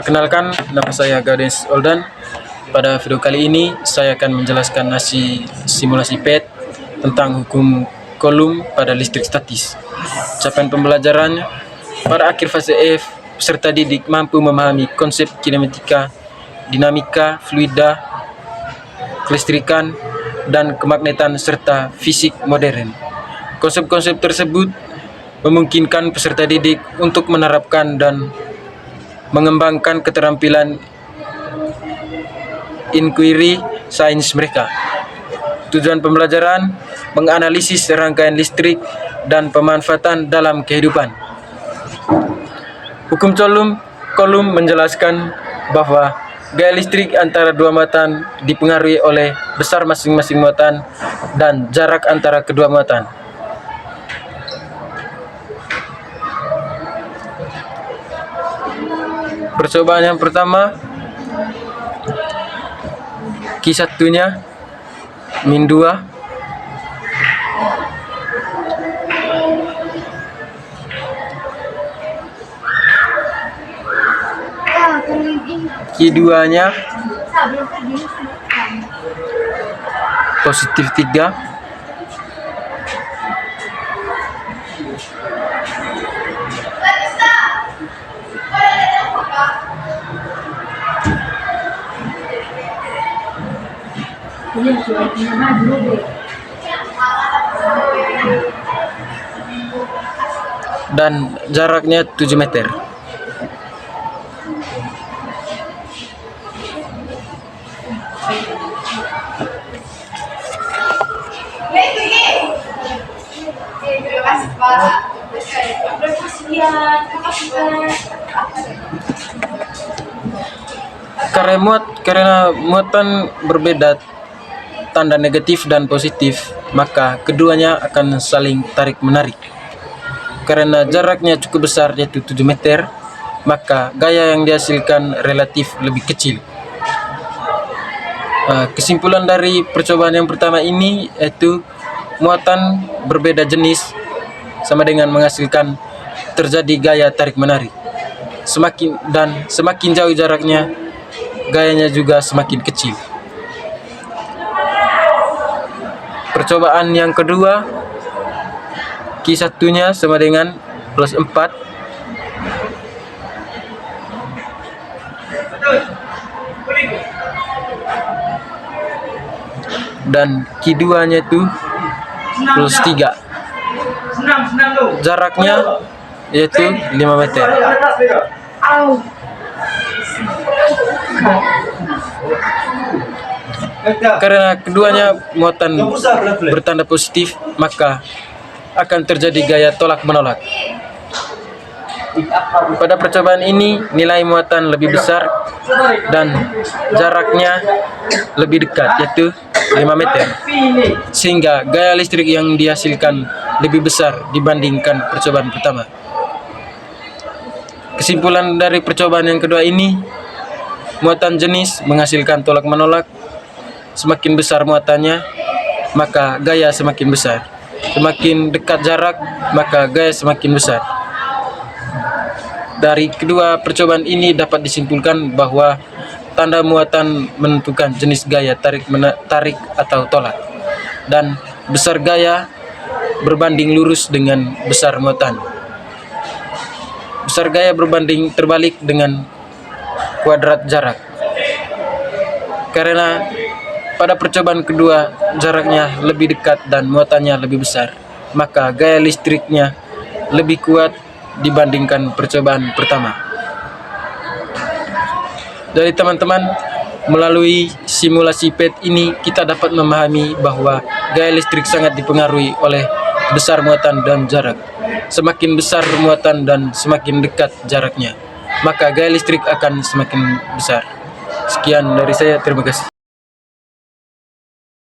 Perkenalkan, nama saya Gaudens Oldan. Pada video kali ini, saya akan menjelaskan simulasi PET tentang hukum Coulomb pada listrik statis. Capaian pembelajarannya, pada akhir fase F, peserta didik mampu memahami konsep kinematika, dinamika, fluida, kelistrikan, dan kemagnetan serta fisik modern. Konsep-konsep tersebut memungkinkan peserta didik untuk menerapkan dan mengembangkan keterampilan inquiry sains mereka. Tujuan pembelajaran menganalisis rangkaian listrik dan pemanfaatan dalam kehidupan. Hukum Coulomb menjelaskan bahwa gaya listrik antara dua muatan dipengaruhi oleh besar masing-masing muatan dan jarak antara kedua muatan. Percobaan yang pertama, Q1-nya min 2, Q2-nya positif 3, dan jaraknya 7 meter. Karena muatan berbeda tanda negatif dan positif, maka keduanya akan saling tarik-menarik. Karena jaraknya cukup besar, yaitu 7 meter, maka gaya yang dihasilkan relatif lebih kecil. Kesimpulan dari percobaan yang pertama ini yaitu muatan berbeda jenis sama dengan menghasilkan terjadi gaya tarik-menarik. Semakin jauh jaraknya, gayanya juga semakin kecil. Percobaan yang kedua, Q1-nya sama dengan plus 4, dan Q2-nya itu plus 3. Jaraknya yaitu 5 meter. Karena keduanya muatan bertanda positif, maka akan terjadi gaya tolak-menolak. Pada percobaan ini, nilai muatan lebih besar dan jaraknya lebih dekat, yaitu 5 meter, sehingga gaya listrik yang dihasilkan lebih besar dibandingkan percobaan pertama. Kesimpulan dari percobaan yang kedua ini, muatan jenis menghasilkan tolak-menolak. Semakin besar muatannya, maka gaya semakin besar. Semakin dekat jarak, maka gaya semakin besar. Dari kedua percobaan ini dapat disimpulkan bahwa tanda muatan menentukan jenis gaya tarik atau tolak, dan besar gaya berbanding lurus dengan besar muatan. Besar gaya berbanding terbalik dengan kuadrat jarak. Karena pada percobaan kedua jaraknya lebih dekat dan muatannya lebih besar, maka gaya listriknya lebih kuat dibandingkan percobaan pertama. Jadi teman-teman, melalui simulasi PET ini kita dapat memahami bahwa gaya listrik sangat dipengaruhi oleh besar muatan dan jarak. Semakin besar muatan dan semakin dekat jaraknya, maka gaya listrik akan semakin besar. Sekian dari saya, terima kasih.